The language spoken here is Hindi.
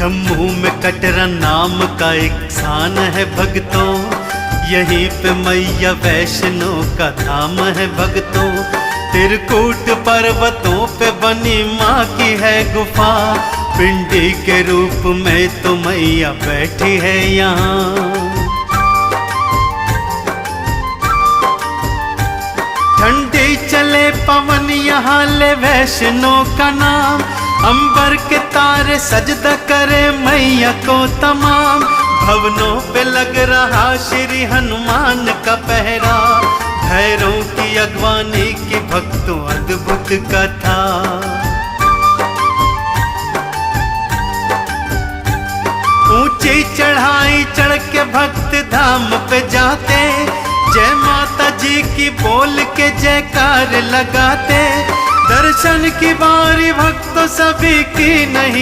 जम्मू में कटरा नाम का एक स्थान है भक्तों, यहीं पे मैया वैष्णो का धाम है भक्तों। त्रिकूट पर्वतों पे बनी माँ की है गुफा, पिंडी के रूप में तो मैया बैठी है यहाँ। ठंडी चले पवन यहाँ ले वैष्णो का नाम, अंबर के तारे सजदा करे मैया को तमाम। भवनों पे लग रहा श्री हनुमान का पहरा, भैरों की अगवानी की भक्तों अद्भुत कथा। ऊंची चढ़ाई चढ़ के भक्त धाम पे जाते, जय माता जी की बोल के जयकार लगाते। दर्शन की बारी भक्तों सभी की नहीं